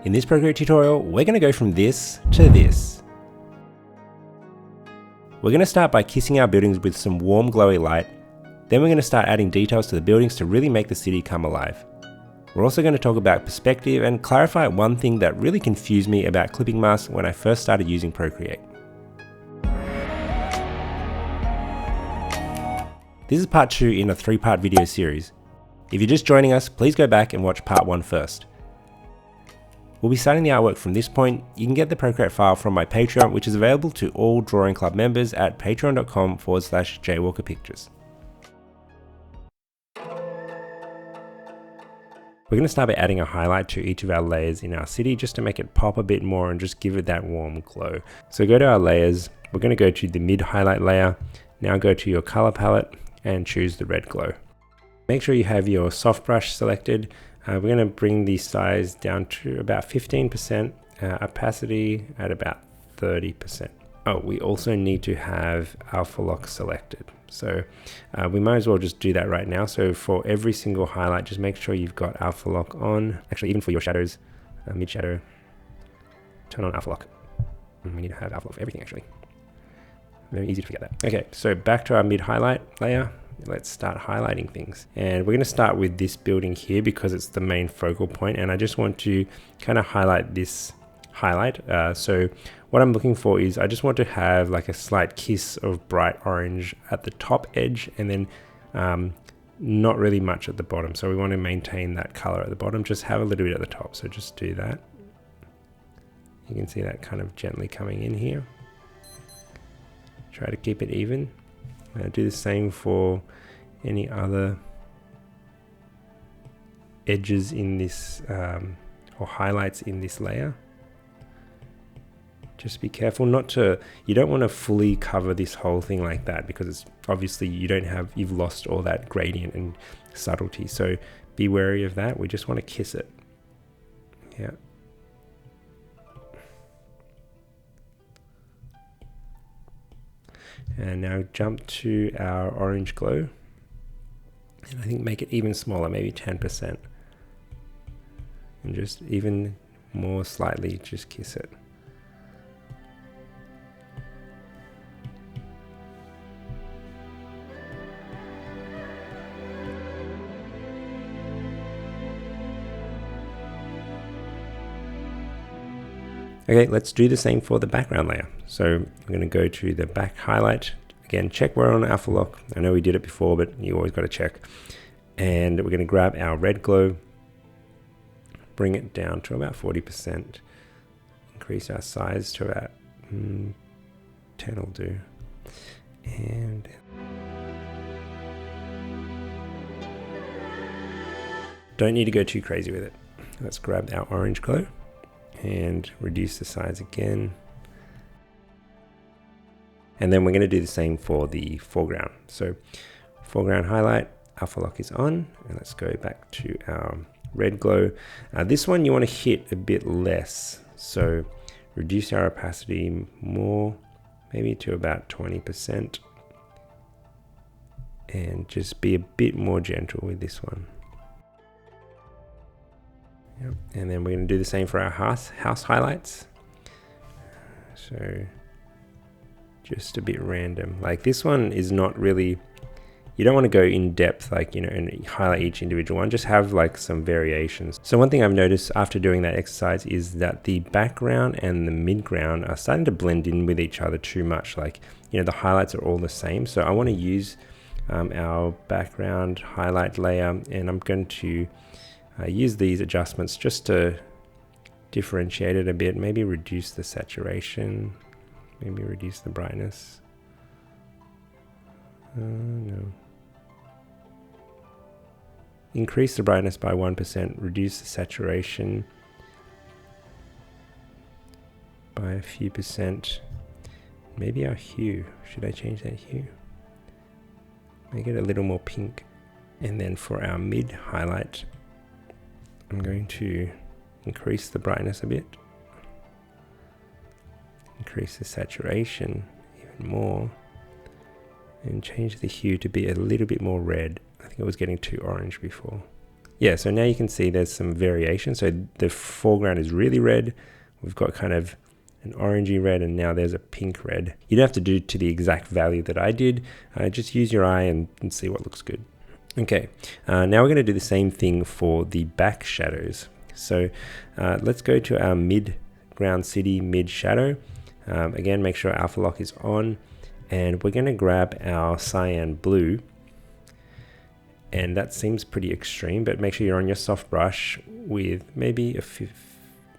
In this Procreate tutorial, we're going to go from this to this. We're going to start by kissing our buildings with some warm glowy light, then we're going to start adding details to the buildings to really make the city come alive. We're also going to talk about perspective and clarify one thing that really confused me about clipping masks when I first started using Procreate. This is part 2 in a 3-part video series. If you're just joining us, please go back and watch part 1 first. We'll be starting the artwork from this point. You can get the Procreate file from my Patreon, which is available to all Drawing Club members at patreon.com/jaywalkerpictures. We're going to start by adding a highlight to each of our layers in our city just to make it pop a bit more and just give it that warm glow. So go to our layers, we're going to go to the mid highlight layer, now go to your color palette and choose the red glow. Make sure you have your soft brush selected. We're going to bring the size down to about 15%, opacity at about 30%. Oh, we also need to have alpha lock selected. So we might as well just do that right now. So for every single highlight, just make sure you've got alpha lock on. Actually, even for your shadows, mid shadow, turn on alpha lock. We need to have alpha lock for everything actually. Very easy to forget that. Okay, so back to our mid highlight layer. Let's start highlighting things. And we're going to start with this building here because it's the main focal point, and I just want to kind of highlight this highlight. So what I'm looking for is I just want to have like a slight kiss of bright orange at the top edge, and then not really much at the bottom. So we want to maintain that color at the bottom, just have a little bit at the top. So just do that. You can see that kind of gently coming in here. Try to keep it even. Do the same for any other edges in this or highlights in this layer. Just be careful not to, you don't want to fully cover this whole thing like that because it's obviously you've lost all that gradient and subtlety. So be wary of that. We just want to kiss it. Yeah. And now jump to our orange glow, and I think make it even smaller, maybe 10%, and just even more slightly just kiss it. Okay, let's do the same for the background layer. So I'm going to go to the back highlight. Again, check we're on alpha lock. I know we did it before, but you always got to check. And we're going to grab our red glow, bring it down to about 40%, increase our size to about 10 will do. And don't need to go too crazy with it. Let's grab our orange glow and reduce the size again. And then we're going to do the same for the foreground. So foreground highlight, alpha lock is on, and let's go back to our red glow. This one you want to hit a bit less. So reduce our opacity more, maybe to about 20%. And just be a bit more gentle with this one. Yep. And then we're going to do the same for our house highlights. So just a bit random. Like this one is not really, you don't want to go in depth, like, and highlight each individual one, just have like some variations. So one thing I've noticed after doing that exercise is that the background and the midground are starting to blend in with each other too much. Like, the highlights are all the same. So I want to use our background highlight layer, and I'm going to use these adjustments just to differentiate it a bit, maybe reduce the saturation, maybe reduce the brightness. No. Increase the brightness by 1%, reduce the saturation by a few percent. Maybe our hue, should I change that hue? Make it a little more pink. And then for our mid highlight, I'm going to increase the brightness a bit, increase the saturation even more, and change the hue to be a little bit more red. I think it was getting too orange before. Yeah, so now you can see there's some variation. So the foreground is really red. We've got kind of an orangey red, and now there's a pink red. You don't have to do to the exact value that I did. Just use your eye and see what looks good. Okay, now we're going to do the same thing for the back shadows. So let's go to our mid-ground city mid shadow. Again, make sure alpha lock is on, and we're going to grab our cyan blue. And that seems pretty extreme, but make sure you're on your soft brush with maybe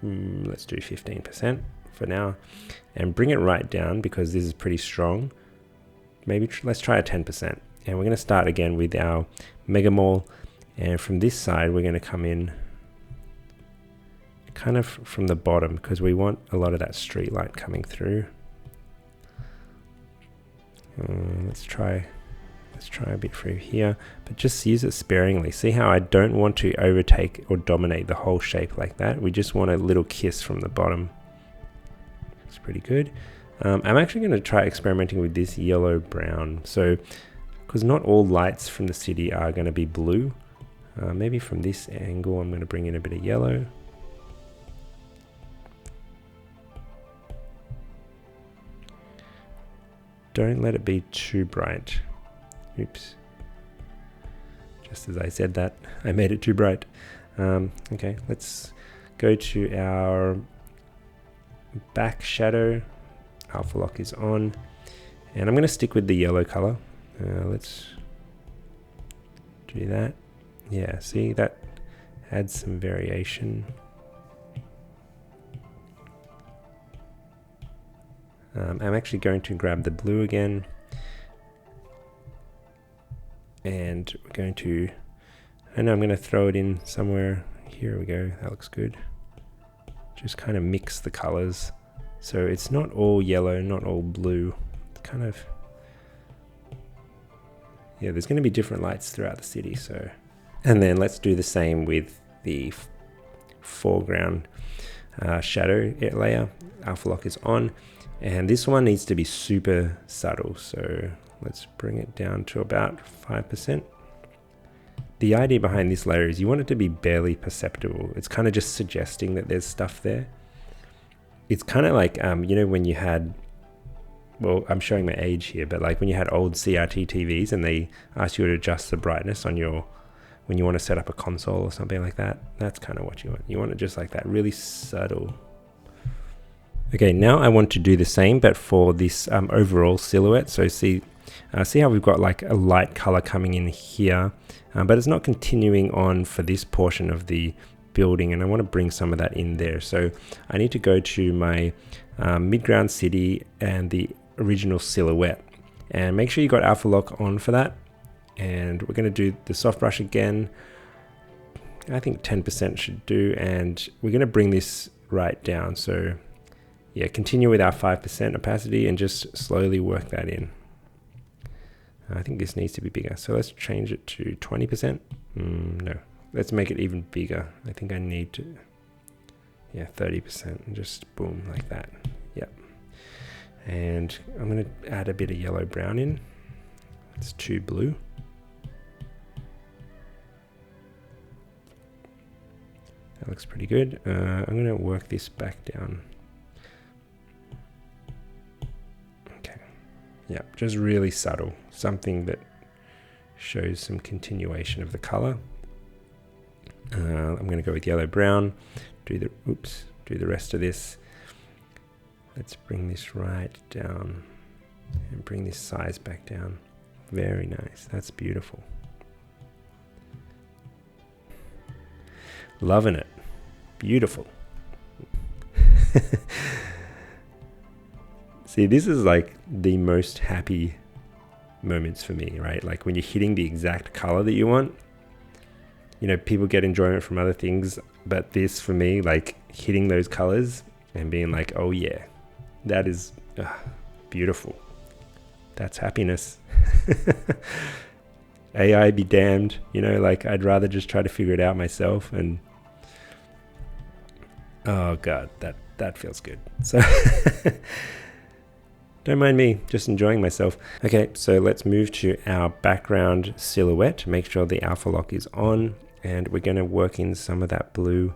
let's do 15% for now, and bring it right down because this is pretty strong. Maybe let's try a 10%. And we're going to start again with our Mega Mall, and from this side we're going to come in kind of from the bottom because we want a lot of that street light coming through. Let's try a bit through here, but just use it sparingly. See how I don't want to overtake or dominate the whole shape like that. We just want a little kiss from the bottom. It's pretty good. I'm actually going to try experimenting with this yellow brown. So, because not all lights from the city are going to be blue. Maybe from this angle I'm going to bring in a bit of yellow. Don't let it be too bright. Oops. Just as I said that, I made it too bright. Okay, let's go to our back shadow. Alpha lock is on. And I'm going to stick with the yellow color. Let's do that. Yeah, see, that adds some variation. I'm actually going to grab the blue again. And we're going to, I'm going to throw it in somewhere. Here we go, that looks good. Just kind of mix the colors. So it's not all yellow, not all blue. It's kind of, yeah, there's going to be different lights throughout the city. So, and then let's do the same with the foreground shadow layer. Alpha lock is on. And this one needs to be super subtle. So let's bring it down to about 5%. The idea behind this layer is you want it to be barely perceptible. It's kind of just suggesting that there's stuff there. It's kind of like, you know, when you had, well, I'm showing my age here, but like when you had old CRT TVs and they asked you to adjust the brightness on your, when you want to set up a console or something like that, that's kind of what you want. You want it just like that, really subtle. Okay, now I want to do the same, but for this overall silhouette. So see how we've got like a light color coming in here, but it's not continuing on for this portion of the building, and I want to bring some of that in there. So I need to go to my mid-ground city and the original silhouette, and make sure you got alpha lock on for that. And we're going to do the soft brush again. I think 10% should do, and we're going to bring this right down. So yeah, continue with our 5% opacity and just slowly work that in. I think this needs to be bigger. So let's change it to 20%. No, let's make it even bigger. I think I need to, yeah, 30%, and just boom, like that. Yep. And I'm going to add a bit of yellow brown in. It's too blue. That looks pretty good. I'm going to work this back down. Yeah, just really subtle, something that shows some continuation of the color. I'm going to go with yellow brown, do the rest of this. Let's bring this right down and bring this size back down. Very nice, that's beautiful. Loving it, beautiful. See, this is like the most happy moments for me, right? Like when you're hitting the exact color that you want. You know, people get enjoyment from other things, but this for me, like hitting those colors and being like, oh yeah, that is beautiful. That's happiness. AI be damned, you know, like I'd rather just try to figure it out myself. And oh God, that feels good. So don't mind me, just enjoying myself. Okay, so let's move to our background silhouette. Make sure the alpha lock is on, And we're going to work in some of that blue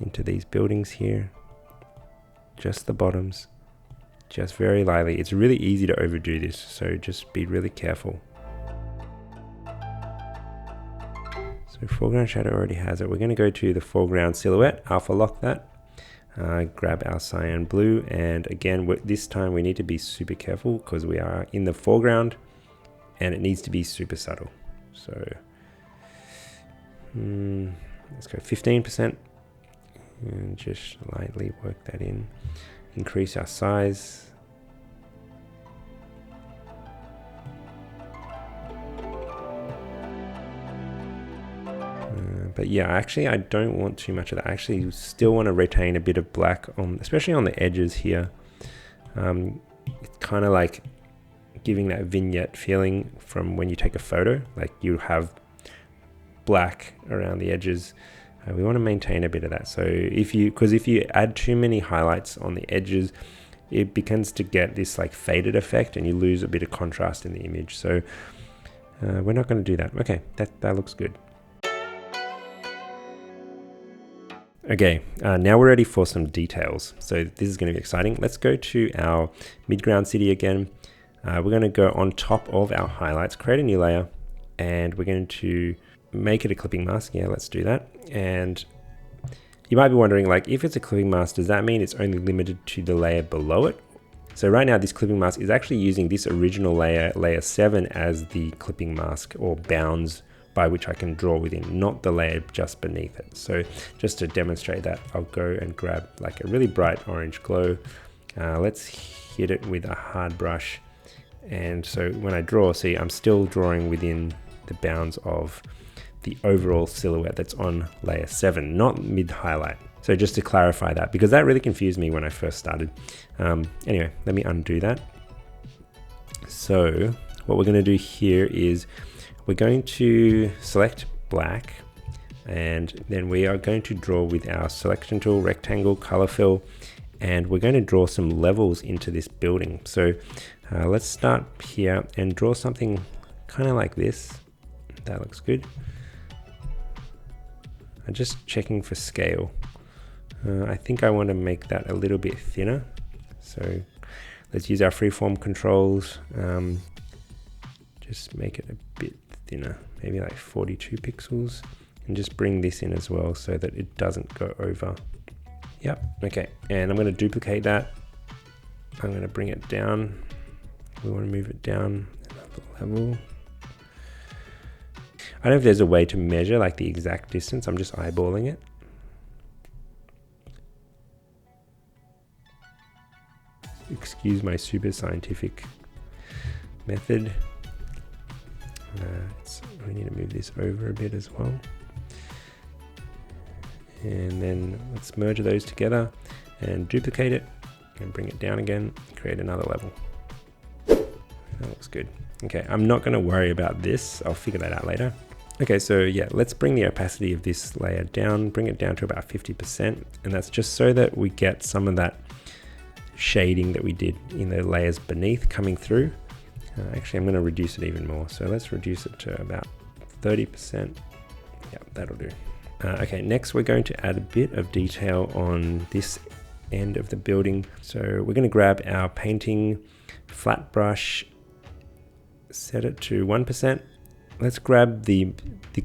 into these buildings here. Just the bottoms, just very lightly. It's really easy to overdo this, so just be really careful. So foreground shadow already has it. We're going to go to the foreground silhouette, alpha lock that, grab our cyan blue, and again, this time we need to be super careful because we are in the foreground and it needs to be super subtle. So let's go 15% and just lightly work that in. Increase our size. But yeah, actually I don't want too much of that. I actually still want to retain a bit of black on, especially on the edges here. It's kind of like giving that vignette feeling from when you take a photo, like you have black around the edges. We want to maintain a bit of that. So if you add too many highlights on the edges, it begins to get this like faded effect and you lose a bit of contrast in the image. So we're not going to do that. Okay, that looks good. Okay, now we're ready for some details. So this is going to be exciting. Let's go to our midground city again. We're going to go on top of our highlights, create a new layer, and we're going to make it a clipping mask. Yeah, let's do that. And you might be wondering, like, if it's a clipping mask, does that mean it's only limited to the layer below it? So right now this clipping mask is actually using this original layer, layer 7, as the clipping mask or bounds by which I can draw within, not the layer just beneath it. So just to demonstrate that, I'll go and grab like a really bright orange glow. Let's hit it with a hard brush. And so when I draw, see, I'm still drawing within the bounds of the overall silhouette that's on layer 7, not mid highlight. So just to clarify that, because that really confused me when I first started. Anyway, let me undo that. So what we're going to do here is we're going to select black, and then we are going to draw with our selection tool, rectangle, color fill, and we're going to draw some levels into this building. So let's start here and draw something kind of like this. That looks good. I'm just checking for scale. I think I want to make that a little bit thinner. So let's use our freeform controls. Just make it a bit thinner, maybe like 42 pixels, and just bring this in as well so that it doesn't go over. Yep, okay, and I'm going to duplicate that. I'm going to bring it down. We want to move it down another level. I don't know if there's a way to measure like the exact distance. I'm just eyeballing it. Excuse my super scientific method. We need to move this over a bit as well. And then let's merge those together and duplicate it and bring it down again, create another level. That looks good. Okay, I'm not going to worry about this. I'll figure that out later. Okay, so yeah, let's bring the opacity of this layer down, bring it down to about 50%. And that's just so that we get some of that shading that we did in the layers beneath coming through. Actually, I'm going to reduce it even more. So let's reduce it to about 30%. Yeah, that'll do. Okay, next we're going to add a bit of detail on this end of the building. So we're going to grab our painting flat brush, set it to 1%. Let's grab the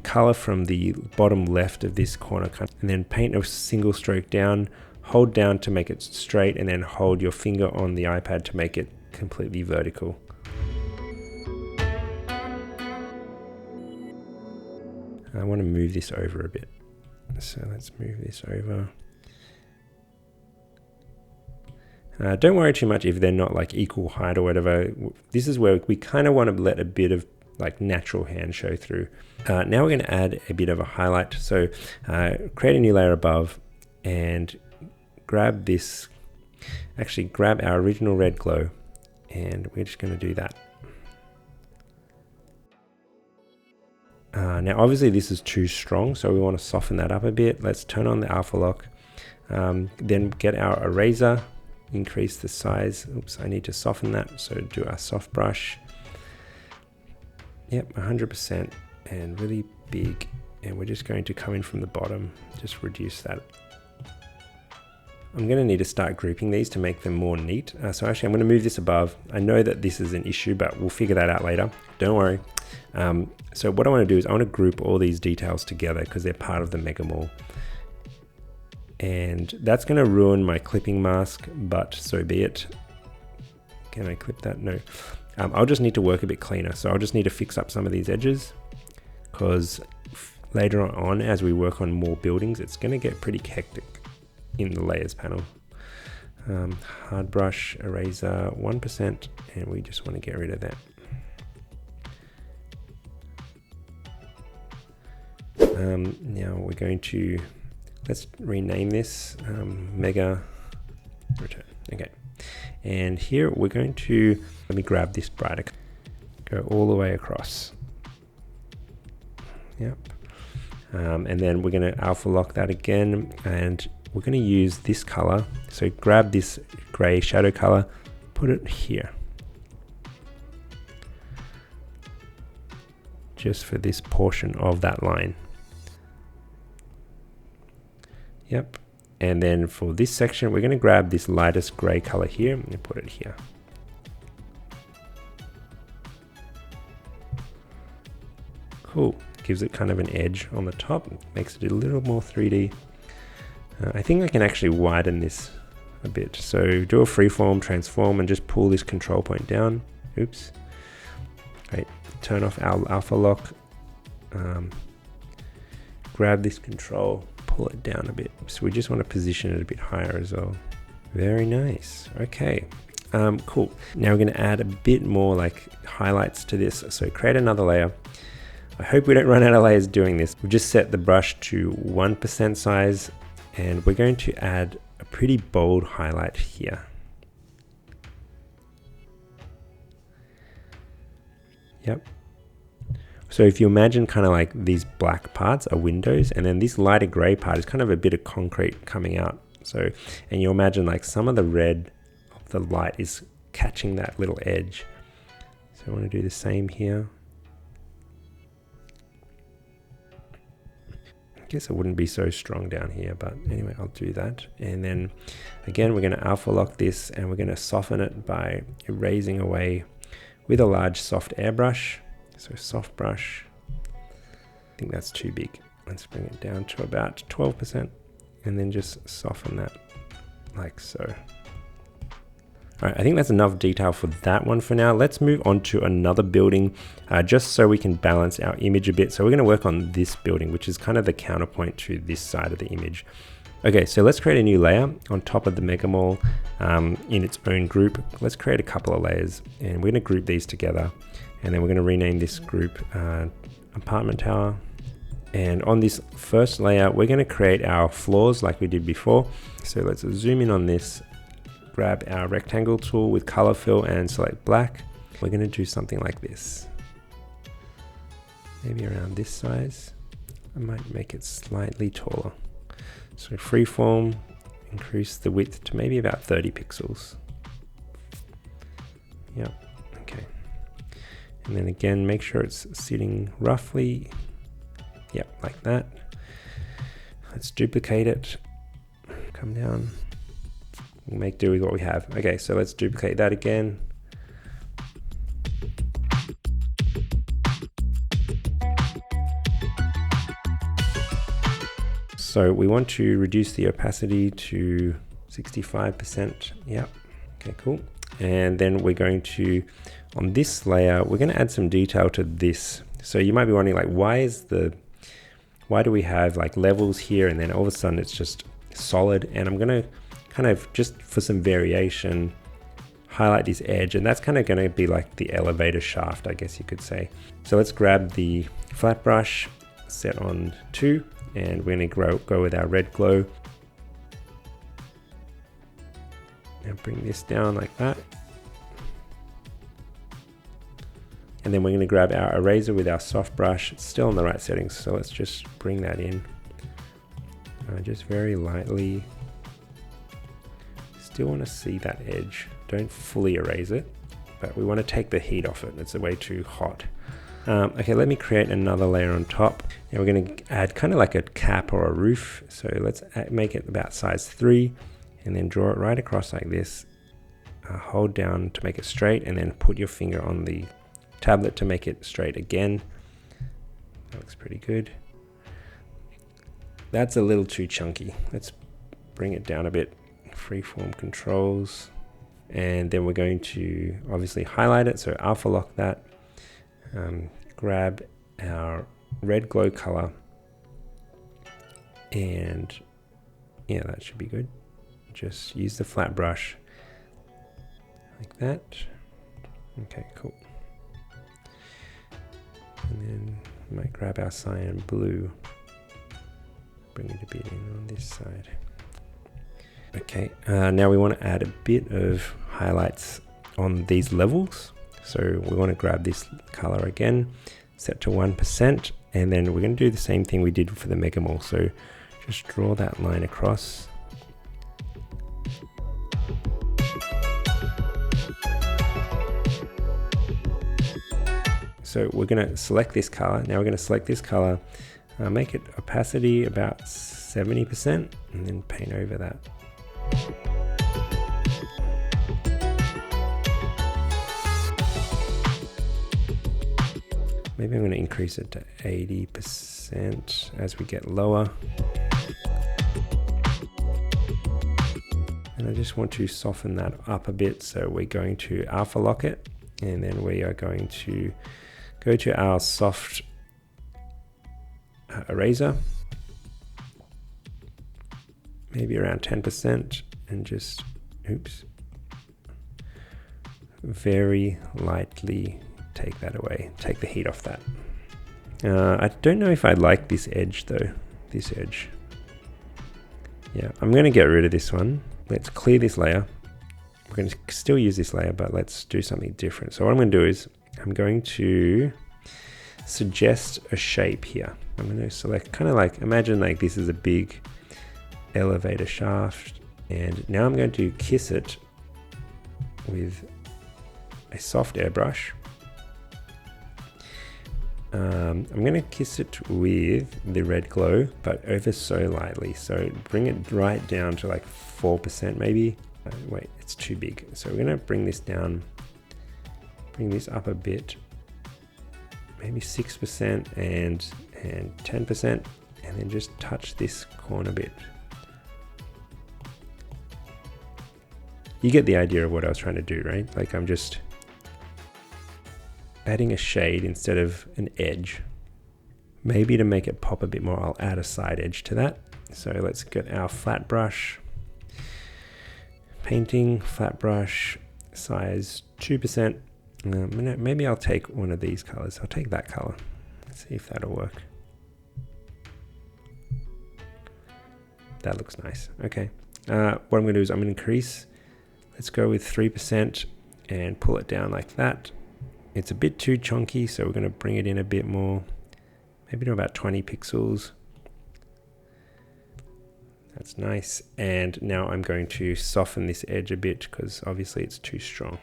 color from the bottom left of this corner and then paint a single stroke down, hold down to make it straight, and then hold your finger on the iPad to make it completely vertical. I want to move this over a bit. So let's move this over. Don't worry too much if they're not like equal height or whatever. This is where we kind of want to let a bit of like natural hand show through. Now we're going to add a bit of a highlight. So create a new layer above and grab this, actually grab our original red glow, and we're just going to do that. Now obviously this is too strong, so we want to soften that up a bit. Let's turn on the alpha lock, then get our eraser, increase the size. Oops, I need to soften that, so do our soft brush. Yep, 100% and really big And we're just going to come in from the bottom, just reduce that. I'm going to need to start grouping these to make them more neat. So actually I'm going to move this above. I know that this is an issue, but we'll figure that out later. Don't worry. So what I want to do is I want to group all these details together because they're part of the mega mall. And that's going to ruin my clipping mask, but so be it. Can I clip that? No. I'll just need to work a bit cleaner. So I'll just need to fix up some of these edges because later on, as we work on more buildings, it's going to get pretty hectic in the layers panel. Hard brush, eraser, 1%, and we just want to get rid of that. Now we're going to, let's rename this mega return. Okay. And here we're going to, let me grab this brighter, go all the way across. Yep. And then we're going to alpha lock that again, and we're going to use this color. So grab this gray shadow color, put it here. Just for this portion of that line. Yep. And then for this section, we're going to grab this lightest gray color here and put it here. Cool. Gives it kind of an edge on the top, makes it a little more 3D. I think I can actually widen this a bit. So do a freeform, transform, and just pull this control point down. Oops. Right. Turn off our alpha lock. Grab this control, pull it down a bit. So we just want to position it a bit higher as well. Very nice. Okay. Cool. Now we're going to add a bit more like highlights to this. So create another layer. I hope we don't run out of layers doing this. We've just set the brush to 1% size, and we're going to add a pretty bold highlight here. Yep. So if you imagine kind of like these black parts are windows, and then this lighter gray part is kind of a bit of concrete coming out. So, and you imagine like some of the red of the light is catching that little edge. So I want to do the same here. I guess it wouldn't be so strong down here, but anyway, I'll do that. And then again, we're going to alpha lock this, and we're going to soften it by erasing away with a large soft airbrush. So soft brush, I think that's too big. Let's bring it down to about 12% and then just soften that like so. All right, I think that's enough detail for that one for now. Let's move on to another building just so we can balance our image a bit. So we're going to work on this building, which is kind of the counterpoint to this side of the image. Okay, so let's create a new layer on top of the mega mall in its own group. Let's create a couple of layers, and we're going to group these together. And then we're going to rename this group apartment tower. And on this first layer, we're going to create our floors like we did before. So let's zoom in on this, grab our rectangle tool with color fill and select black. We're going to do something like this. Maybe around this size. I might make it slightly taller. So freeform, increase the width to maybe about 30 pixels. Yep, okay. And then again, make sure it's sitting roughly, yep, like that. Let's duplicate it, come down, we'll make do with what we have. Okay, so let's duplicate that again. So we want to reduce the opacity to 65%, yep, okay, cool. And then we're going to, on this layer, we're going to add some detail to this. So you might be wondering, like, why do we have like levels here and then all of a sudden it's just solid? And I'm going to kind of, just for some variation, highlight this edge, and that's kind of going to be like the elevator shaft, I guess you could say. So let's grab the flat brush, set on 2, and we're going to go with our red glow. And bring this down like that. And then we're going to grab our eraser with our soft brush. It's still in the right settings, so let's just bring that in. Just very lightly. Still want to see that edge. Don't fully erase it, but we want to take the heat off it. It's way too hot. Okay, let me create another layer on top. Now we're going to add kind of like a cap or a roof. So let's make it about size 3 and then draw it right across like this. Hold down to make it straight and then put your finger on the tablet to make it straight again. That looks pretty good. That's a little too chunky. Let's bring it down a bit. Freeform controls. And then we're going to obviously highlight it. So alpha lock that. Grab our red glow color, and yeah, that should be good. Just use the flat brush like that. Okay, cool. And then we might grab our cyan blue, bring it a bit in on this side. Okay, now we want to add a bit of highlights on these levels. So we want to grab this color again, set to 1%, and then we're going to do the same thing we did for the Mega Mall. So just draw that line across. So we're going to select this color. Now we're going to select this color, make it opacity about 70%, and then paint over that. Maybe I'm going to increase it to 80% as we get lower. And I just want to soften that up a bit. So we're going to alpha lock it, and then we are going to go to our soft eraser, maybe around 10%, and just, oops, very lightly take that away, take the heat off that. I don't know if I like this edge though, this edge. Yeah, I'm going to get rid of this one. Let's clear this layer. We're going to still use this layer, but let's do something different. So what I'm going to do is I'm going to suggest a shape here. I'm going to select kind of like, imagine like this is a big elevator shaft, and now I'm going to kiss it with a soft airbrush. I'm going to kiss it with the red glow, but ever so lightly. So bring it right down to like 4% maybe. Wait, it's too big. So we're going to bring this down, bring this up a bit, maybe 6% and 10%, and then just touch this corner bit. You get the idea of what I was trying to do, right? Like I'm just adding a shade instead of an edge. Maybe to make it pop a bit more, I'll add a side edge to that. So let's get our flat brush, painting, flat brush, size 2%. Maybe I'll take one of these colors. I'll take that color. Let's see if that'll work. That looks nice. Okay. What I'm going to do is I'm going to increase. Let's go with 3% and pull it down like that. It's a bit too chunky, so we're going to bring it in a bit more, maybe to about 20 pixels. That's nice. And now I'm going to soften this edge a bit because obviously it's too strong.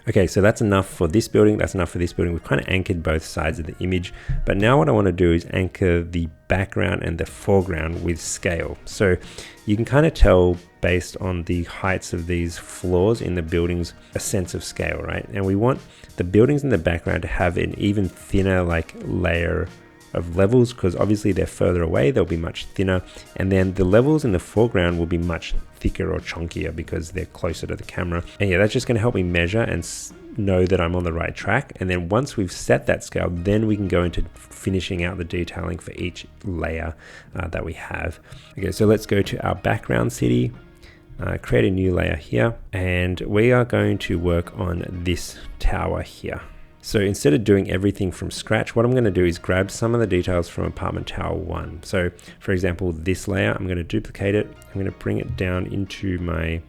Okay, so that's enough for this building. That's enough for this building. We've kind of anchored both sides of the image, but now what I want to do is anchor the background and the foreground with scale. So you can kind of tell based on the heights of these floors in the buildings, a sense of scale, right? And we want the buildings in the background to have an even thinner like layer of levels, because obviously they're further away, they'll be much thinner, and then the levels in the foreground will be much thicker or chunkier because they're closer to the camera. And yeah, that's just going to help me measure and know that I'm on the right track. And then once we've set that scale, then we can go into finishing out the detailing for each layer that we have. Okay, so let's go to our background city, create a new layer here, and we are going to work on this tower here. So instead of doing everything from scratch, what I'm going to do is grab some of the details from apartment tower 1. So for example, this layer, I'm going to duplicate it. I'm going to bring it down into my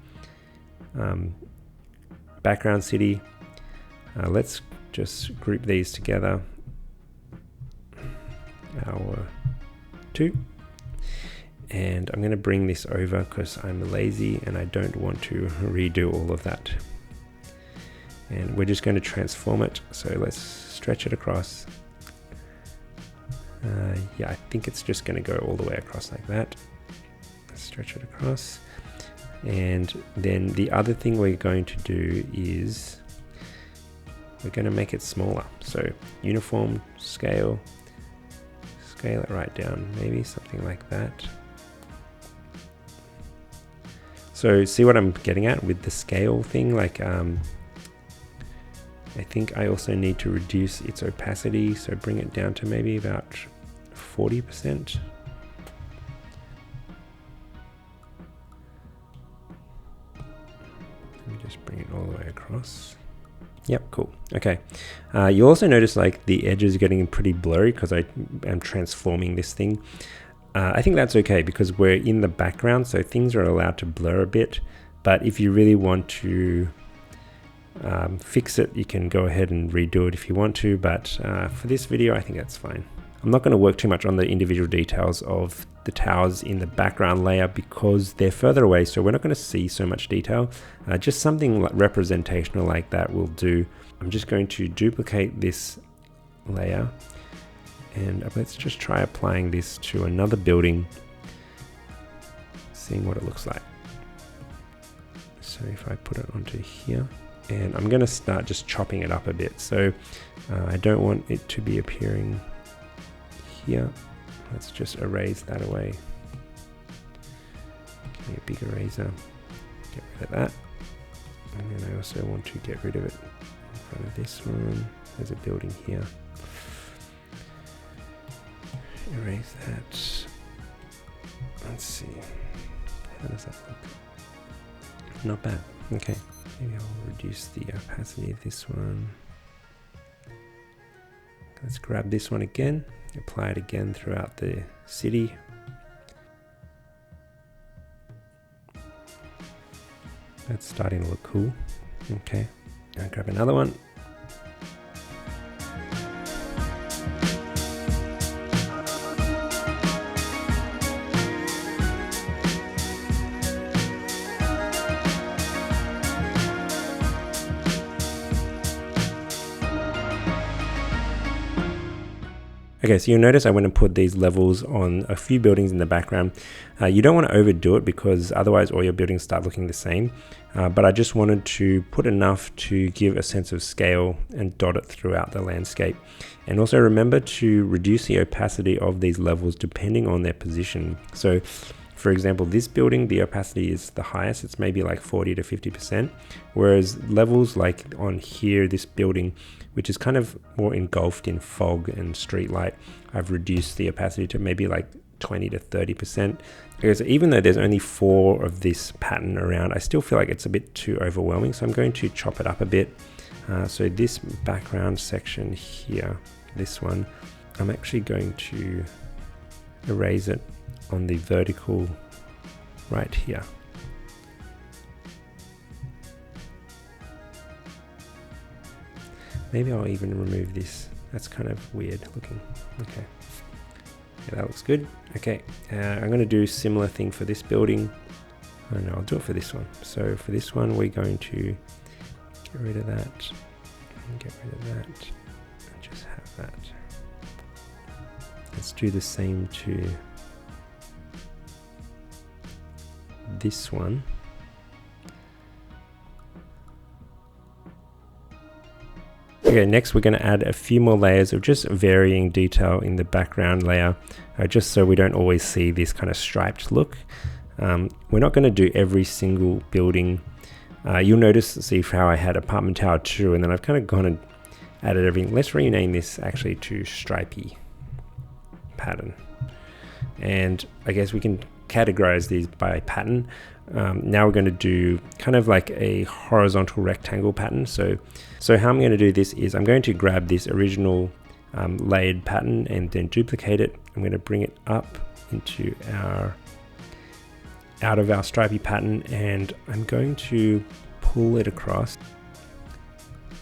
background city. Let's just group these together. Our 2. And I'm going to bring this over because I'm lazy and I don't want to redo all of that. and we're just going to transform it. So let's stretch it across. Yeah, I think it's just going to go all the way across like that. Let's stretch it across. And then the other thing we're going to do is we're going to make it smaller. So uniform scale, scale it right down, maybe something like that. So see what I'm getting at with the scale thing? Like, I think I also need to reduce its opacity. So bring it down to maybe about 40%. Let me just bring it all the way across. Yep, cool. Okay. You also notice like the edges are getting pretty blurry because I am transforming this thing. I think that's okay because we're in the background, so things are allowed to blur a bit. But if you really want to fix it, you can go ahead and redo it if you want to. But for this video, I think that's fine. I'm not going to work too much on the individual details of the towers in the background layer because they're further away, so we're not going to see so much detail. Just something like representational like that will do. I'm just going to duplicate this layer, and let's just try applying this to another building, seeing what it looks like. So if I put it onto here, and I'm going to start just chopping it up a bit. So I don't want it to be appearing here. Let's just erase that away. Give me a big eraser. Get rid of that. And then I also want to get rid of it in front of this one. There's a building here. Erase that. Let's see. How does that look? Not bad. Okay. Maybe I'll reduce the opacity of this one. Let's grab this one again. Apply it again throughout the city. That's starting to look cool. Okay. I'll grab another one. Okay, so you'll notice I went and put these levels on a few buildings in the background. You don't want to overdo it because otherwise all your buildings start looking the same. But I just wanted to put enough to give a sense of scale and dot it throughout the landscape. And also remember to reduce the opacity of these levels depending on their position. So for example, this building, the opacity is the highest. It's maybe like 40 to 50%. Whereas levels like on here, this building, which is kind of more engulfed in fog and street light, I've reduced the opacity to maybe like 20 to 30%. Because even though there's only 4 of this pattern around, I still feel like it's a bit too overwhelming. So I'm going to chop it up a bit. So this background section here, this one, I'm actually going to erase it on the vertical right here. Maybe I'll even remove this. That's kind of weird looking. Okay. Yeah, that looks good. Okay. I'm going to do a similar thing for this building. Oh no, I'll do it for this one. So for this one, we're going to get rid of that. And get rid of that. And just have that. Let's do the same to this one. Okay, next we're going to add a few more layers of just varying detail in the background layer, just so we don't always see this kind of striped look. We're not going to do every single building. You'll notice, see how I had apartment tower 2, and then I've kind of gone and added everything. Let's rename this actually to stripey pattern. And I guess we can categorize these by pattern. Now we're going to do kind of like a horizontal rectangle pattern. So how I'm going to do this is I'm going to grab this original layered pattern and then duplicate it. I'm going to bring it up into out of our stripy pattern, and I'm going to pull it across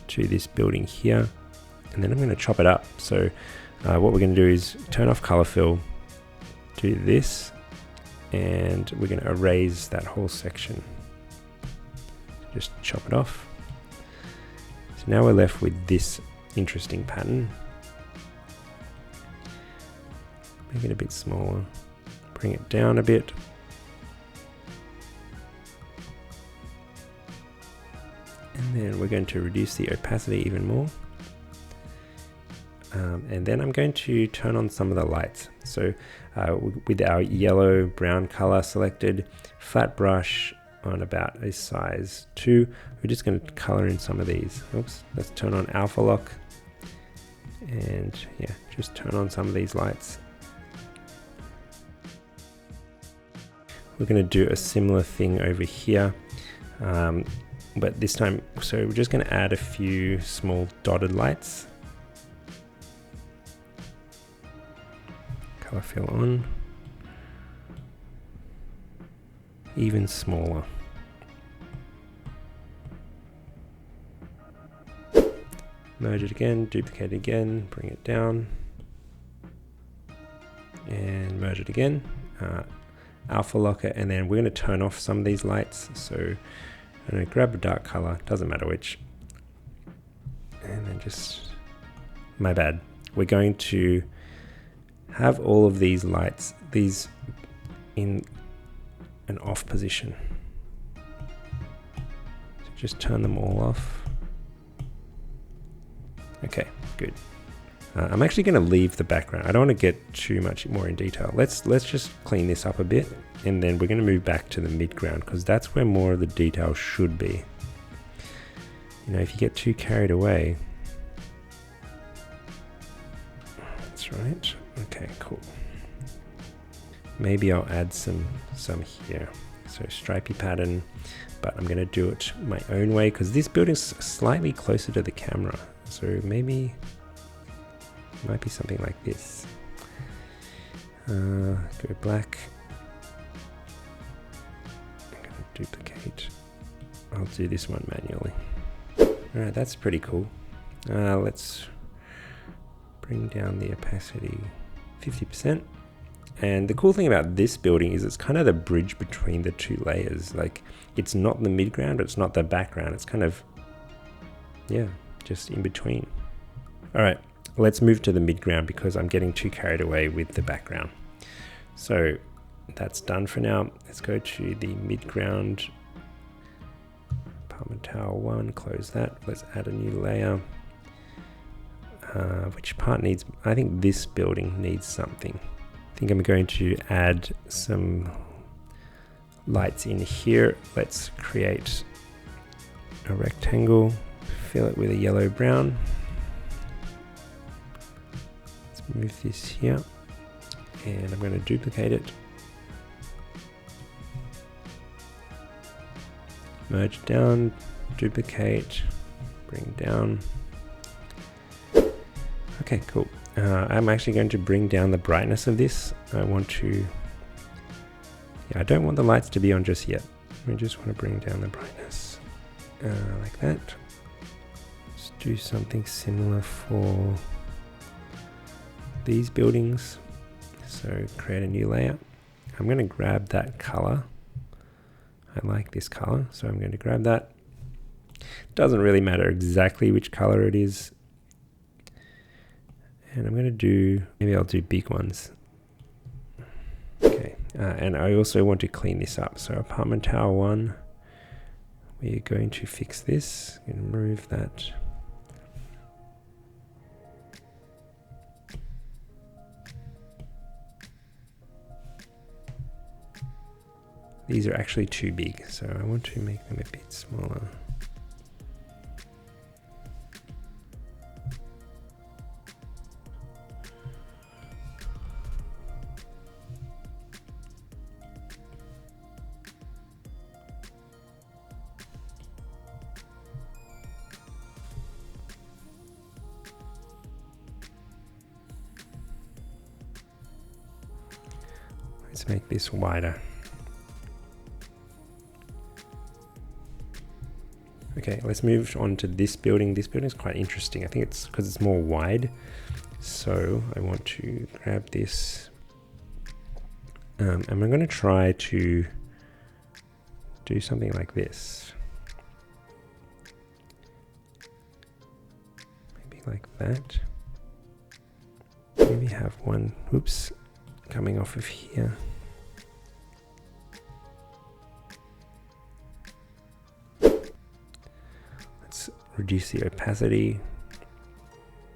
to this building here, and then I'm going to chop it up. So what we're going to do is turn off color fill, do this, and we're going to erase that whole section. Just chop it off. So now we're left with this interesting pattern. Make it a bit smaller, bring it down a bit. And then we're going to reduce the opacity even more. And then I'm going to turn on some of the lights. So with our yellow brown color selected, flat brush on about a size 2, we're just going to color in some of these. Oops, let's turn on alpha lock. And yeah, just turn on some of these lights. We're going to do a similar thing over here. But this time, so we're just going to add a few small dotted lights. Color fill on. Even smaller. Merge it again, duplicate it again, bring it down. And merge it again. Alpha lock it, and then we're going to turn off some of these lights. So I'm going to grab a dark color, doesn't matter which. And then just, my bad. We're going to have all of these lights, these in an off position. So just turn them all off. Okay, good. I'm actually going to leave the background. I don't want to get too much more in detail. Let's just clean this up a bit, and then we're going to move back to the midground because that's where more of the detail should be. You know, if you get too carried away. That's right. Okay, cool. Maybe I'll add some here. So stripy pattern, but I'm going to do it my own way because this building's slightly closer to the camera. So maybe it might be something like this. Go black. I'm going to duplicate. I'll do this one manually. Alright, that's pretty cool. Let's bring down the opacity 50%. And the cool thing about this building is it's kind of the bridge between the two layers. Like, it's not the midground, it's not the background. It's kind of, yeah, just in between. All right, let's move to the midground because I'm getting too carried away with the background. So that's done for now. Let's go to the midground. Apartment Tower 1, close that. Let's add a new layer. Which part needs, I think this building needs something. I think I'm going to add some lights in here. Let's create a rectangle, fill it with a yellow brown. Let's move this here, and I'm going to duplicate it. Merge down, duplicate, bring down. Okay, cool. I'm actually going to bring down the brightness of this. I want to, yeah, I don't want the lights to be on just yet. I just want to bring down the brightness like that. Let's do something similar for these buildings. So create a new layer. I'm going to grab that color. I like this color, so I'm going to grab that. Doesn't really matter exactly which color it is. And I'm going to do, maybe I'll do big ones. Okay, and I also want to clean this up. So Apartment Tower 1, we're going to fix this. I'm going to remove that. These are actually too big, so I want to make them a bit smaller. Let's make this wider. Okay, let's move on to this building. This building is quite interesting. I think it's because it's more wide. So I want to grab this. And I'm going to try to do something like this. like that. Maybe have one, oops, coming off of here. Let's reduce the opacity,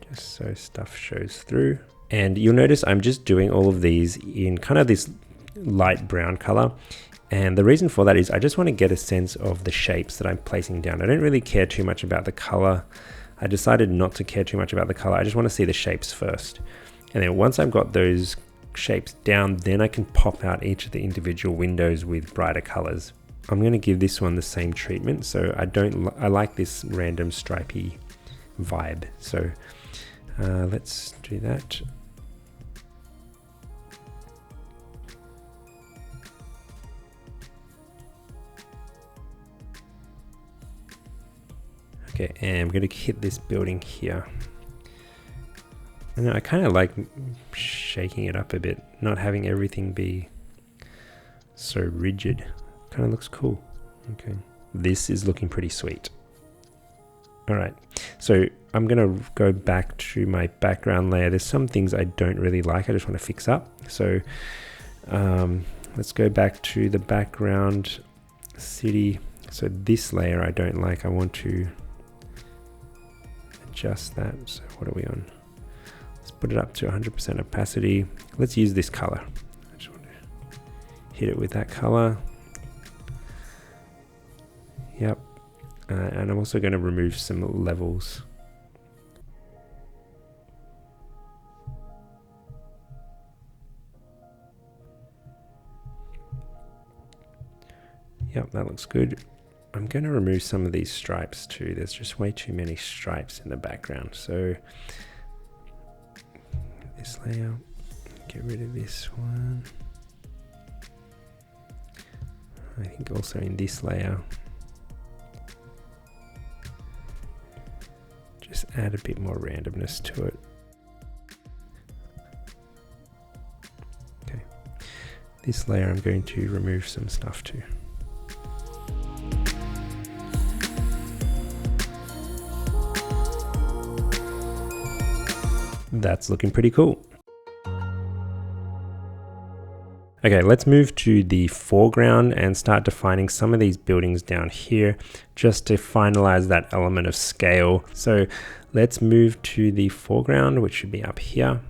just so stuff shows through. And you'll notice I'm just doing all of these in kind of this light brown color. And the reason for that is I just want to get a sense of the shapes that I'm placing down. I don't really care too much about the color. I decided not to care too much about the color. I just want to see the shapes first. And then once I've got those shapes down, then I can pop out each of the individual windows with brighter colors. I'm going to give this one the same treatment. So I like this random stripy vibe. So let's do that. Okay, and I'm going to hit this building here. And I kind of like shaking it up a bit, not having everything be so rigid. Kind of looks cool. Okay, this is looking pretty sweet. All right, so I'm going to go back to my background layer. There's some things I don't really like. I just want to fix up. So let's go back to the background city. So this layer I don't like. I want to adjust that. So what are we on? Let's put it up to 100% opacity. Let's use this color. I just want to hit it with that color. Yep. And I'm also going to remove some levels. Yep, that looks good. I'm going to remove some of these stripes too. There's just way too many stripes in the background. So this layer, get rid of this one. I think also in this layer, just add a bit more randomness to it. Okay, this layer I'm going to remove some stuff too. That's looking pretty cool. Okay, let's move to the foreground and start defining some of these buildings down here just to finalize that element of scale. So let's move to the foreground, which should be up here.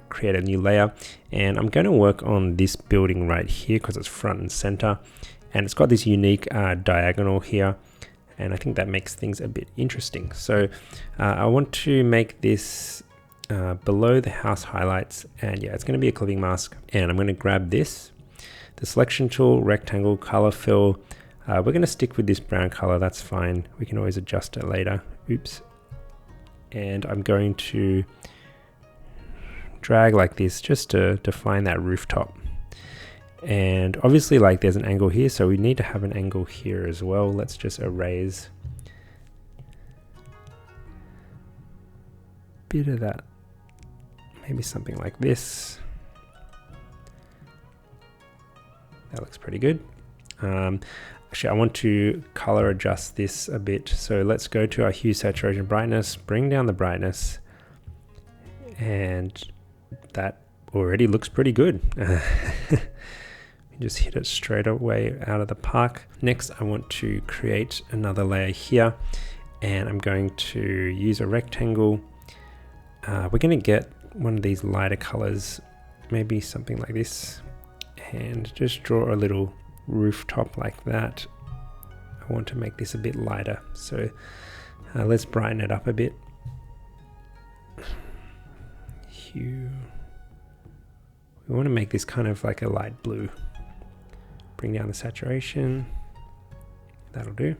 Create a new layer, and I'm going to work on this building right here because it's front and center, and it's got this unique diagonal here, and I think that makes things a bit interesting. So I want to make this below the house highlights, and yeah, it's going to be a clipping mask. And I'm going to grab this, the selection tool, rectangle, color fill. We're going to stick with this brown color. That's fine. We can always adjust it later. Oops. And I'm going to drag like this just to define that rooftop. And obviously, like, there's an angle here, so we need to have an angle here as well. Let's just erase a bit of that. Maybe something like this. That looks pretty good. Actually, I want to color adjust this a bit. So let's go to our hue, saturation, brightness, bring down the brightness, and that already looks pretty good. Just hit it straight away out of the park. Next, I want to create another layer here, and I'm going to use a rectangle. We're going to get one of these lighter colors, maybe something like this, and just draw a little rooftop like that. I want to make this a bit lighter, so let's brighten it up a bit. Hue. We want to make this kind of like a light blue. Bring down the saturation. That'll do.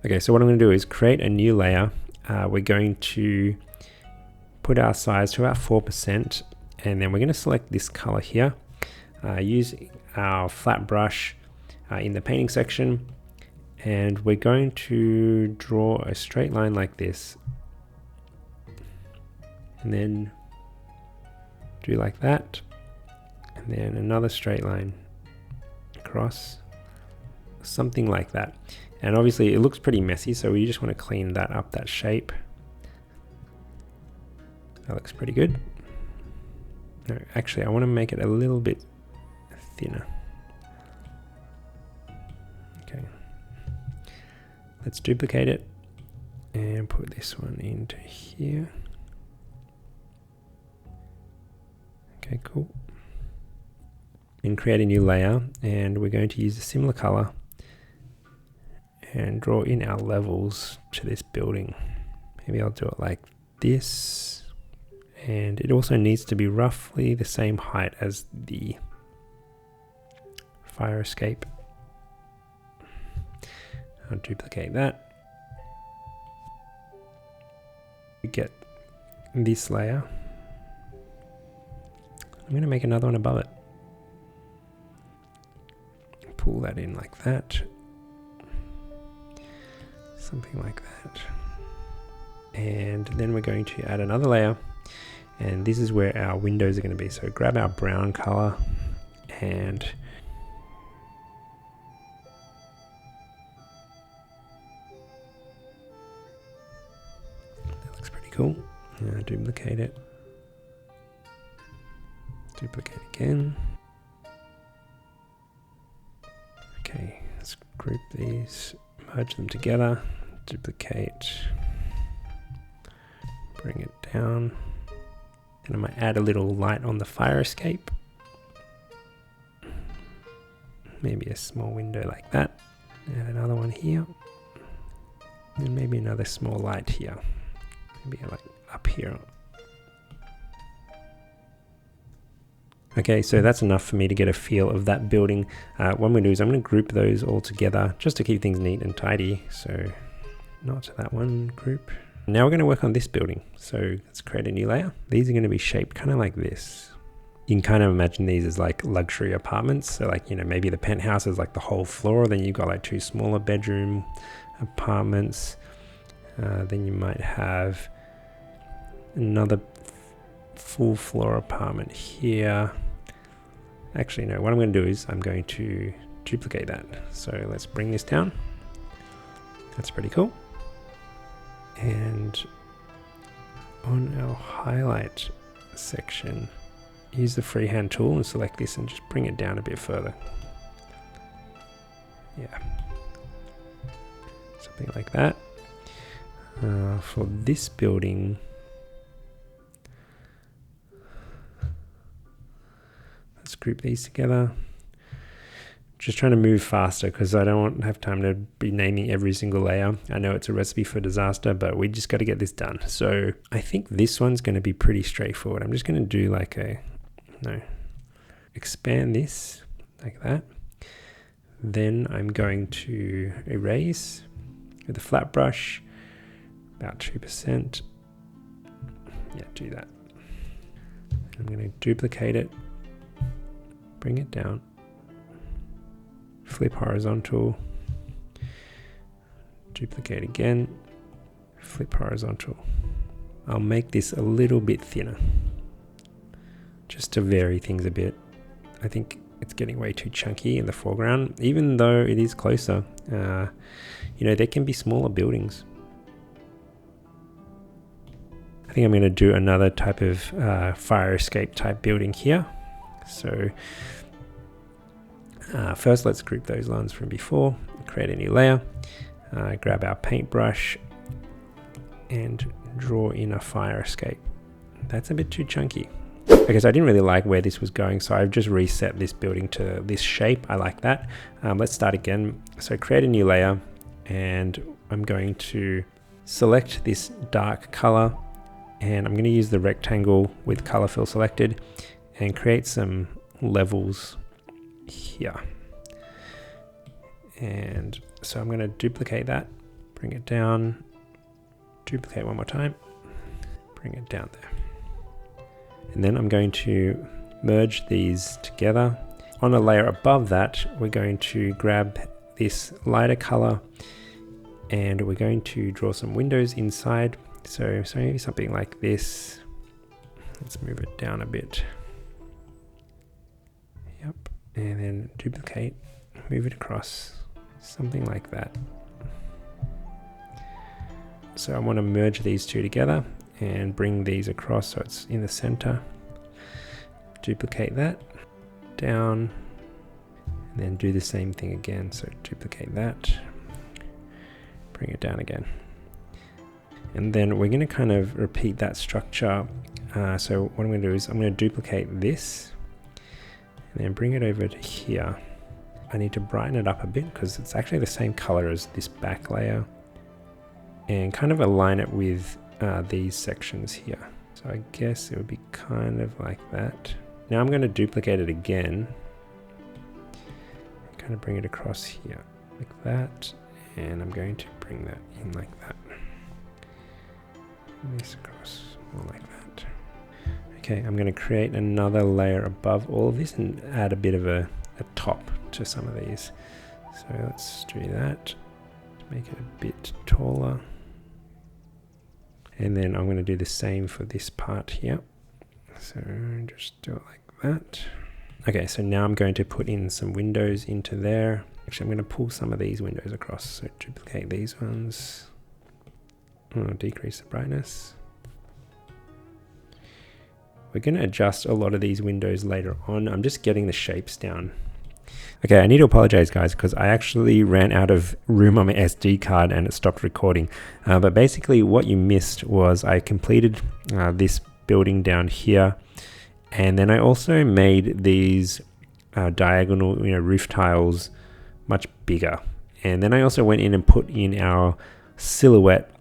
Okay, so what I'm going to do is create a new layer. We're going to put our size to about 4%, and then we're going to select this color here. Use our flat brush in the painting section, and we're going to draw a straight line like this, and then do like that, and then another straight line across, something like that. And obviously it looks pretty messy, so we just want to clean that up, that shape. That looks pretty good. No, actually, I want to make it a little bit thinner. Okay. Let's duplicate it and put this one into here. Okay, cool. And create a new layer, and we're going to use a similar color and draw in our levels to this building. Maybe I'll do it like this, and it also needs to be roughly the same height as the fire escape. I'll duplicate that. We get this layer. I'm going to make another one above it. Pull that in like that. Something like that. And then we're going to add another layer. And this is where our windows are going to be. So grab our brown color and that looks pretty cool. Duplicate it. Duplicate again. Okay, let's group these, merge them together, duplicate, bring it down. And I might add a little light on the fire escape. Maybe a small window like that. Add another one here. And maybe another small light here. Maybe like up here. Okay, so that's enough for me to get a feel of that building. What I'm going to do is I'm going to group those all together just to keep things neat and tidy. So not that one group. Now we're going to work on this building. So let's create a new layer. These are going to be shaped kind of like this. You can kind of imagine these as like luxury apartments. So like, you know, maybe the penthouse is like the whole floor. Then you've got like 2 smaller bedroom apartments. Then you might have another full floor apartment here. Actually, no, what I'm going to do is I'm going to duplicate that. So let's bring this down. That's pretty cool. And on our highlight section, use the freehand tool and select this and just bring it down a bit further. Yeah. Something like that. For this building, let's group these together. Just trying to move faster because I don't have time to be naming every single layer. I know it's a recipe for disaster, but we just got to get this done. So I think this one's going to be pretty straightforward. I'm just going to do like expand this like that. Then I'm going to erase with a flat brush, about 2%. Yeah, do that. I'm going to duplicate it, bring it down, flip horizontal, duplicate again, flip horizontal. I'll make this a little bit thinner, just to vary things a bit. I think it's getting way too chunky in the foreground, even though it is closer. You know, there can be smaller buildings. I think I'm going to do another type of fire escape type building here. So first let's group those lines from before, create a new layer, grab our paintbrush and draw in a fire escape. That's a bit too chunky. Okay, so I didn't really like where this was going, so I've just reset this building to this shape. I like that. Let's start again. So create a new layer, and I'm going to select this dark color, and I'm going to use the rectangle with color fill selected and create some levels here. And so I'm going to duplicate that, bring it down, duplicate one more time, bring it down there. And then I'm going to merge these together. On a layer above that, we're going to grab this lighter color and we're going to draw some windows inside. So maybe something like this. Let's move it down a bit. Yep. And then duplicate, move it across, something like that. So I want to merge these two together and bring these across so it's in the center. Duplicate that, down, and then do the same thing again. So duplicate that, bring it down again. And then we're going to kind of repeat that structure. So what I'm going to do is I'm going to duplicate this and then bring it over to here. I need to brighten it up a bit because it's actually the same color as this back layer, and kind of align it with these sections here. So I guess it would be kind of like that. Now I'm going to duplicate it again, kind of bring it across here like that, and I'm going to bring that in like that. This across more like that. Okay, I'm going to create another layer above all of this and add a bit of a top to some of these. So let's do that, make it a bit taller. And then I'm going to do the same for this part here. So just do it like that. Okay, so now I'm going to put in some windows into there. Actually, I'm going to pull some of these windows across. So duplicate these ones. Decrease the brightness. We're going to adjust a lot of these windows later on. I'm just getting the shapes down. Okay, I need to apologize, guys, because I actually ran out of room on my SD card and it stopped recording. But basically what you missed was I completed this building down here. And then I also made these diagonal roof tiles much bigger. And then I also went in and put in our silhouette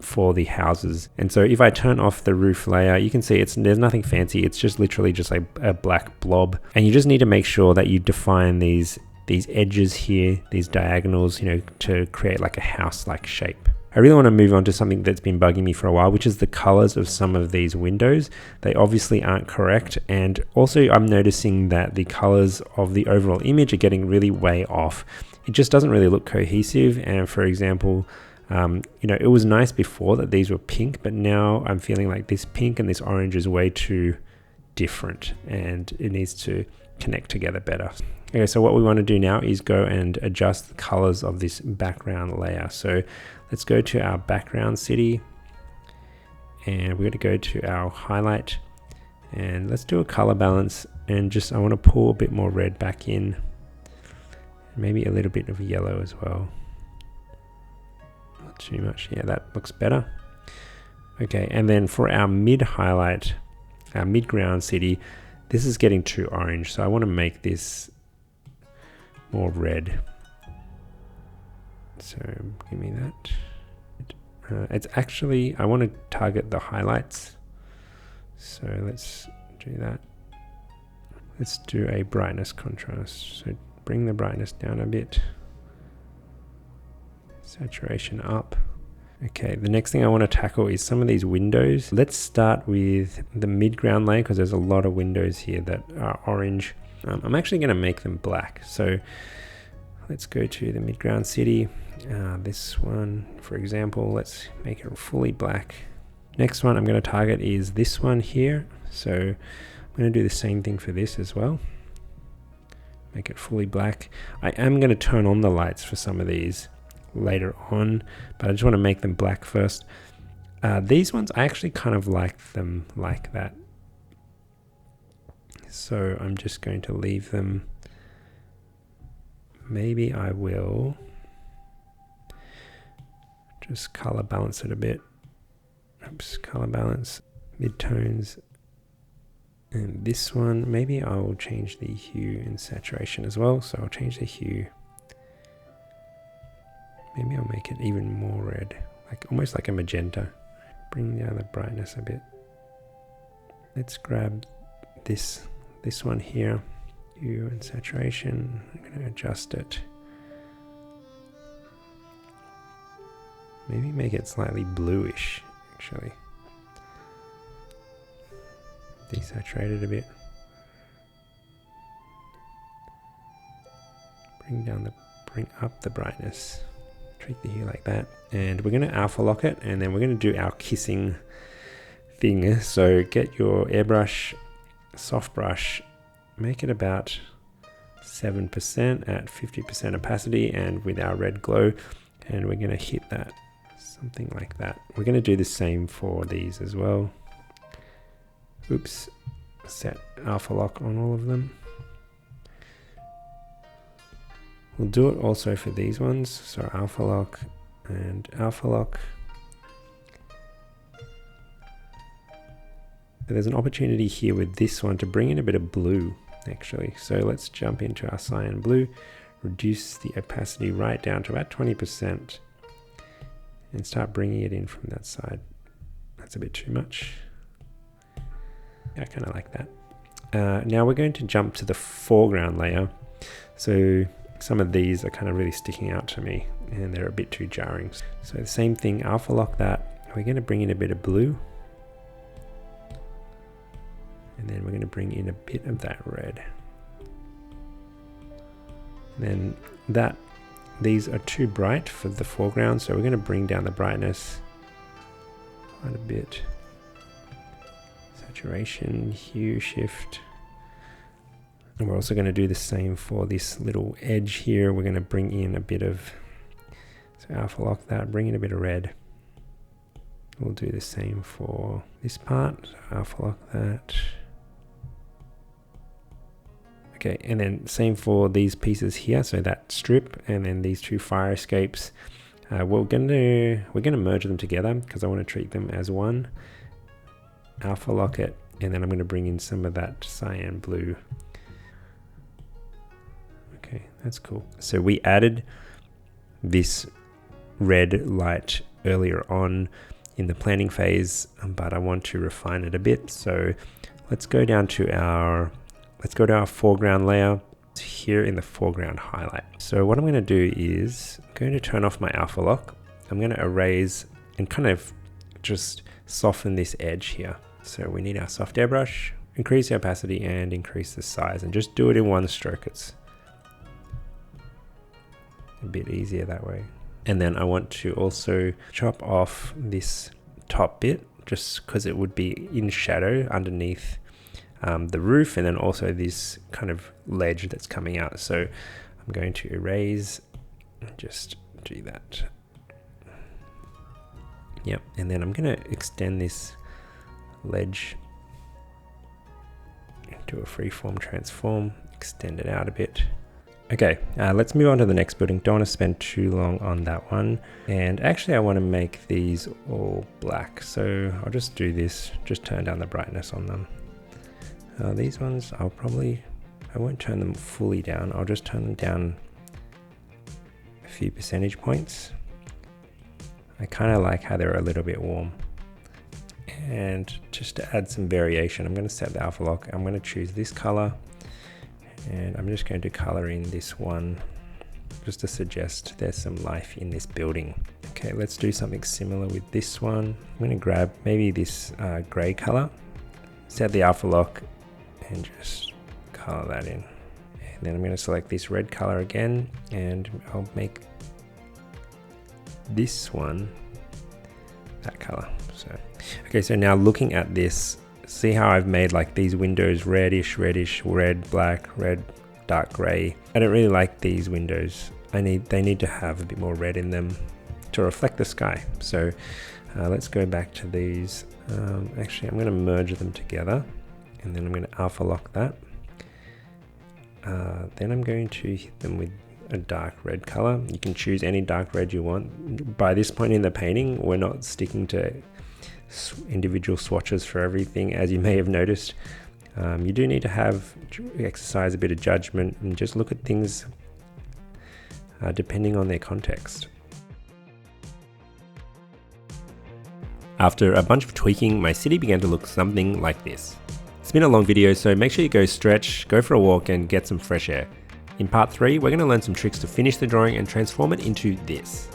for the houses. And so if I turn off the roof layer, you can see there's nothing fancy. It's just literally just like a black blob. And you just need to make sure that you define these edges here, these diagonals, to create like a house-like shape. I really want to move on to something that's been bugging me for a while, which is the colors of some of these windows. They obviously aren't correct. And also I'm noticing that the colors of the overall image are getting really way off. It just doesn't really look cohesive. And for example, it was nice before that these were pink, but now I'm feeling like this pink and this orange is way too different and it needs to connect together better. Okay, so what we want to do now is go and adjust the colors of this background layer. So let's go to our background city and we're going to go to our highlight and let's do a color balance, and I want to pull a bit more red back in, maybe a little bit of yellow as well. Not too much. Yeah, that looks better. Okay, and then for our mid highlight, our midground city, this is getting too orange, so I want to make this more red. So give me that. It's actually, I want to target the highlights. So let's do that. Let's do a brightness contrast. So bring the brightness down a bit. Saturation up. Okay, the next thing I want to tackle is some of these windows. Let's start with the midground layer because there's a lot of windows here that are orange. I'm actually going to make them black. So let's go to the midground city. This one, for example, let's make it fully black. Next one I'm going to target is this one here. So I'm going to do the same thing for this as well. Make it fully black. I am going to turn on the lights for some of these later on, but I just want to make them black first. These ones, I actually kind of like them like that. So I'm just going to leave them. Maybe I will just color balance it a bit. Oops, color balance, midtones. And this one, maybe I will change the hue and saturation as well. So I'll change the hue. Maybe I'll make it even more red, like almost like a magenta. Bring down the brightness a bit. Let's grab this one here, hue and saturation. I'm going to adjust it. Maybe make it slightly bluish, actually. Desaturate it a bit. Bring up the brightness. Treat the hue like that. And we're going to alpha lock it, and then we're going to do our kissing thing. So get your airbrush, soft brush, make it about 7% at 50% opacity and with our red glow, and we're going to hit that. something like that. We're going to do the same for these as well. Oops, set alpha lock on all of them. We'll do it also for these ones, so alpha lock and alpha lock. There's an opportunity here with this one to bring in a bit of blue actually. So let's jump into our cyan blue, reduce the opacity right down to about 20% and start bringing it in from that side. That's a bit too much. I kind of like that. Now we're going to jump to the foreground layer. So some of these are kind of really sticking out to me and they're a bit too jarring. So the same thing, alpha lock that. We're going to bring in a bit of blue. And then we're going to bring in a bit of that red. And then these are too bright for the foreground, so we're going to bring down the brightness quite a bit. Saturation, hue shift. And we're also going to do the same for this little edge here. We're going to bring in a bit of, so alpha lock that, bring in a bit of red. We'll do the same for this part, alpha lock that. Okay, and then same for these pieces here, so that strip and then these two fire escapes. We're gonna merge them together because I want to treat them as one. Alpha lock it, and then I'm going to bring in some of that cyan blue. Okay, that's cool. So we added this red light earlier on in the planning phase, but I want to refine it a bit. So let's go down to our foreground layer here in the foreground highlight. So what I'm going to do is I'm going to turn off my alpha lock. I'm going to erase and kind of just soften this edge here. So we need our soft airbrush, increase the opacity and increase the size, and just do it in one stroke. It's a bit easier that way. And then I want to also chop off this top bit just because it would be in shadow underneath the roof, and then also this kind of ledge that's coming out. So I'm going to erase and just do that. Yep, and then I'm going to extend this ledge into a freeform transform, extend it out a bit. Okay, let's move on to the next building. Don't want to spend too long on that one. And actually I want to make these all black. So I'll just do this, just turn down the brightness on them. These ones I won't turn them fully down. I'll just turn them down a few percentage points. I kind of like how they're a little bit warm. And just to add some variation, I'm going to set the alpha lock. I'm going to choose this color. And I'm just going to color in this one just to suggest there's some life in this building. Okay, let's do something similar with this one. I'm going to grab maybe this gray color, set the alpha lock, and just color that in. And then I'm going to select this red color again, and I'll make this one that color. So, okay, so now looking at this, see how I've made like these windows reddish, red, black, red, dark gray. I don't really like these windows. They need to have a bit more red in them to reflect the sky. So let's go back to these. Actually, I'm going to merge them together, and then I'm going to alpha lock that. Then I'm going to hit them with a dark red color. You can choose any dark red you want. By this point in the painting, we're not sticking to individual swatches for everything, as you may have noticed. You do need to exercise a bit of judgment and just look at things depending on their context. After a bunch of tweaking, my city began to look something like this. It's been a long video, so make sure you go stretch, go for a walk and get some fresh air. In part 3, we're going to learn some tricks to finish the drawing and transform it into this.